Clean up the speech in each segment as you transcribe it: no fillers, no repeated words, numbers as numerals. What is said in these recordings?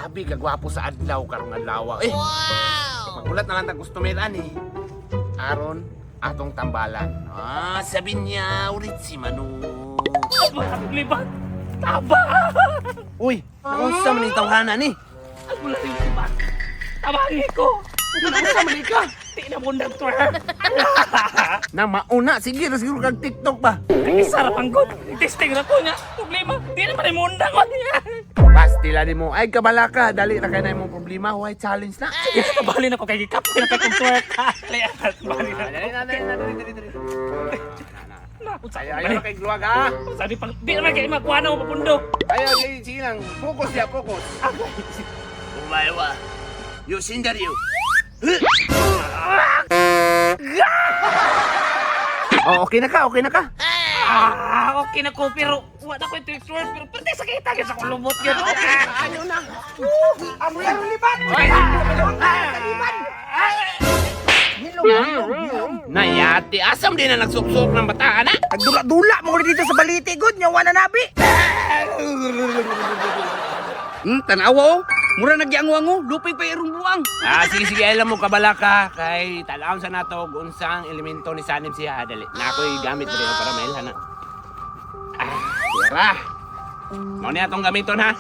Grabe kagwapo sa adlaw karong adlaw. Wow! Magulat na lang tag customer ani. Aron atong tambalan. Sabi niya ulit si Manu. Libat! Taba! Uy, naunsa man itong hana ni? Ang mula rin libat! Tabangi ko! Naunsa man ka? Di na mundang twerk! Na mauna, sige na siguro kag TikTok ba? Ay, sarap ang good! Testing na ko nga! Problema! Di na man mundang ko niya! Pastila ni mo. Ay, kabala ka. Dali na kayo na yung problema. Huwag challenge na. Sige, kabali na ko kay Gikap! Kaya kay kong twerk! Kabali na! Dali. Ayaw! Ayaw na kay Gluwag ha. Sabi pang, di naman kayo makuha na mo papundo! Ayaw, sige lang. Focus ya, focus. Umaewa. Yoshindari yo. Oh, okay na ka. Okay na ko, pero wala ko yung twerk, pero pwede sakita ka sa kulumot yun! Ayaw na. Amo lang lipat. Nayati, asam din na nagsuksok ng bataan ha? Nagdula-dula mo dito sa baliti, good. Nyawa na nabi. Tanawa oh. Mura nagyangwango, lupig pa irong buwang. Sige, alam mo kabala ka. Kay talaon sa nato, unsang elemento ni Sanib siya. Dali, na ako'y gamit rin para mailhan na. Tira. Mau niya itong gamiton ha?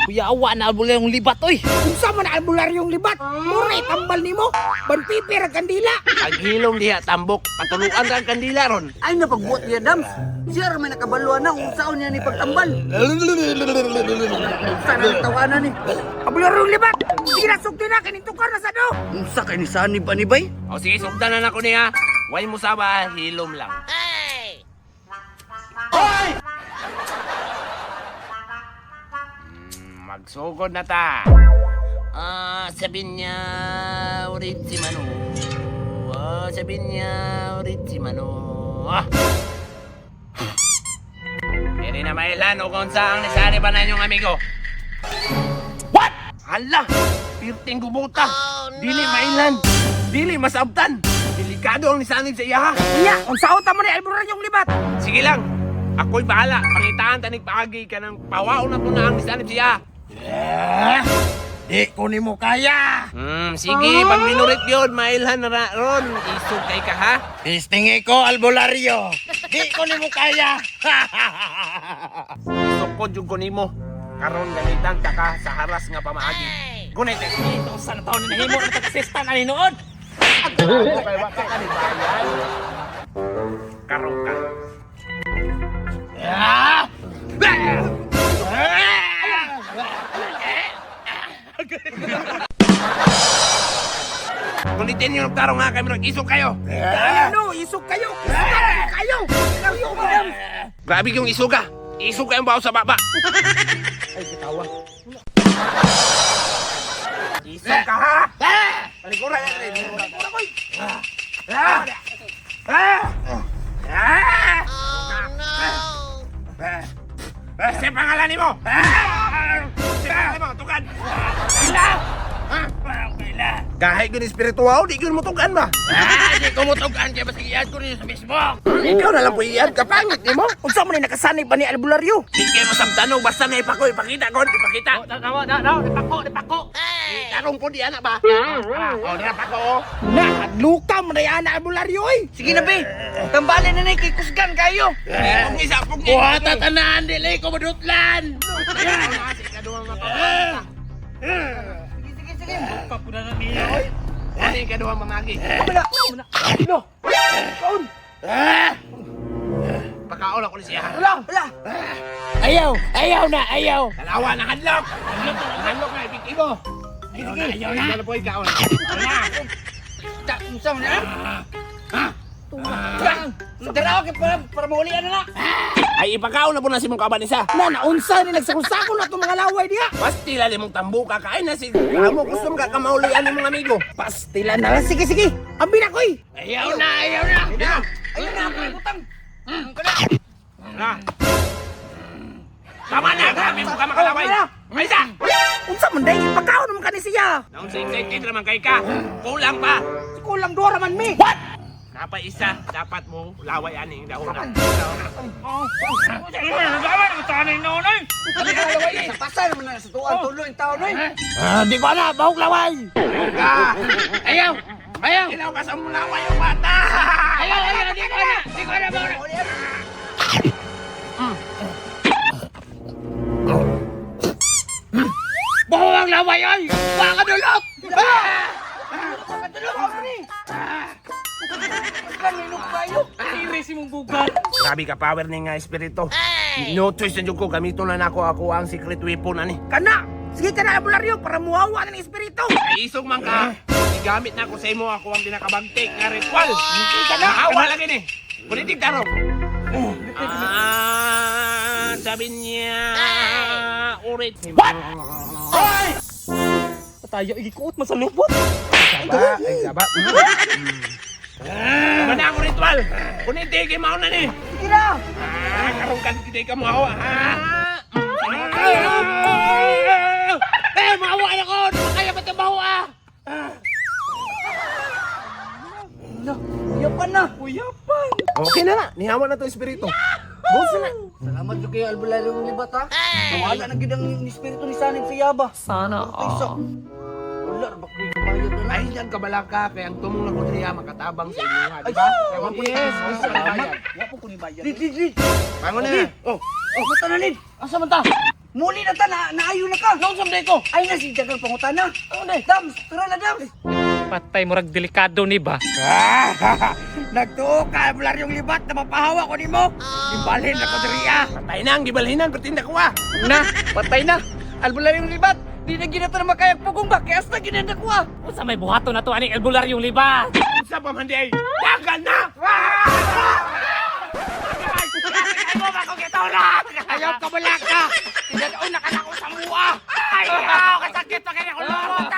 Kuya, awa na albula yung libat, oy! Kung sa man albularyong libat, muray tambal nimo. Banpipir ang kandila. Paghilom diha, tambok. Patuluan ka ang kandila ron. Ay napagbuot niya, Dams. Siya rin may nakabaluan na kung saan niya ni pagtambal. Saan na nagtawanan ni? Albularyong libat! Sige na, sukti na, kinintukar na sa do. Unsa kay ni Sanib ba ni bay? O sige, sugdan na ako niya. Huwag mo saba, hilom lang. Magsugod na ta. Sabi niya ulit si Manu. Sabi niya ulit si Manu. Hindi na mailan o kung saan nisari ba na inyong amigo. What? Hala! Pirting gubuta. Dili mailan. Dili masabtan. Delikado ang nisanib sa iya ha. Iya, kung saan mo ni albularyong libat. Sige lang. Ako'y bahala. Pangitaan tanig paagi ka ng pawaon na po na ang nisanib siya. Di ko ni mo kaya. Sige, pag minurit yun, mailhan na ron. Isog kay ka ha? Tistingi ko albularyo. Di ko ni mo kaya. Isog ko ni mo. Karon gamitan ka ka sa haras nga pamaagi. Gunay te. Ito, sana taon na nahimo na tag-assistant ani noon! Ako kay wata ka ni bayan. Karon ka. Kulitin yung tarong nga kami isog kayo. Ano, isog kayo. Kayo. Grabe yung isog ka. Isog kayong baho sa baba. Ay, kitawa. Isog ka ha? Palikuran yan rin. Palikuran ko. Kasi pangalan ni mo. Kasi pangalan mo. Tukan. Ila. Kahit gini spiritual, di mo tukan ba? Di ko mo tukan. Kaya basta iyad ko rin sa Facebook. Ikaw na lang po iyad. Kapangit ni mo. Kung saan mo ni nakasanay ba ni albularyo? Di kayo masabtanog. Basta na ipako. Ipakita ko. Ipakita. Dipako! Tarong po di anak ba? O, napako. Na, luka mo na yan na albularyo eh. Sige na, be. Tambalin na na ikikusgan kayo. Pugni sa pugni. Buhat at anaan. Dili ko madutlan. Sige. Kapuna na niya, oy! Ano yung kaduwang mamagi? Ano? Kaon. Pagkaon ako ni siya. Wala. Ayaw na. Dalawa na hadlok. Hadlok na, ipig-ibo. Ayaw na. Ano po ikaon? Unsa mo na? Dalawa kay para maulian na. Ay, ipakaon na po na si mong kabanisa. Na, naunsa ni nagsakul-sakul na itong mga laway diha. Pastila ni mong tambo ka. Kain na si... Amo, gusto mo ka kamaulian ni mong amigo. Pastilan na lang. Sige. Ambi na ko eh. Ayaw na. Ayun na, ako ibutang. Na. Tama na, grabe mo ka makalaway. May isa. Unsa man day ipakaon naman kani siya. Naon sa excited naman kay ka. Kulang pa. Kulang dora man mi. What? Napaisa, dapat mo laway ani yung dahonan. Sa pasar naman na sa tuwan, tulo yung taon oy. Di ko na, bahog laway! Ayaw! Ayaw! Ilaw ka sa mulaway yung bata! Ayaw, di ko na, bahog na. Bahog ang laway ay! Baka dulot! Iris mong bugat. Grabe ka power ni nga espiritu. No choice na ko, gamiton na nako ako ang secret weapon ani. Kana! Sige ka na, albularyo, para muhawa ng espiritu. Isog man ka. Igamit na ko sa imo ako ang pinakabagtik nga ritual. Hindi ka na. Awa lagi ni. Politik taro. Sabi niya urit. What? Tayo, ikikuot man sa lubot. Saba, ay saba. Mana ang ritual? Kuniti kay mao na ni. Sige na. Karong kan kita ka mo awa. Maawa na ko! Di ba kaya matabaho ah? Uyapan na. Uyapan! Okay na na, nihawa na to espiritu. Busa na. Salamat yung kayo albularyo ng libat ha. Nawala na gid ang espiritu ni Saning sa Yaba. Sana Wala, bakit yung bayad na lang. Ay yan kabalaka kay ang tumong na kodriya makatabang sa inyo ha, di ba? Ewan ko yes, busa na bayad. Wala po ko ni bayad. Lid. Pango na. Oh, mata na Lid. asa man ta? Muli na ta, naayo na ka. Naon samday ko? Ay na si Jagang pangutana. Dams, tara na Dams. Patay mo rag delikado ni ba? Nagtuo ka, albularyong libat na mapahawa ko ni mo. Imbalhin na ko diriya. Patay na ang gibalhinan, pertinda ko ah. Na, patay na. Albularyong libat. Di na ginata na makayag pugong ba, kaya hasta ginanda ko ah. Unsa may buhato na to aning albularyong libat? Sa pamanday, dagan na! Ayaw ka balaka. Tinadaon na ka na ko sa mua. Ayaw! Kasakit pa kaya ko lumot!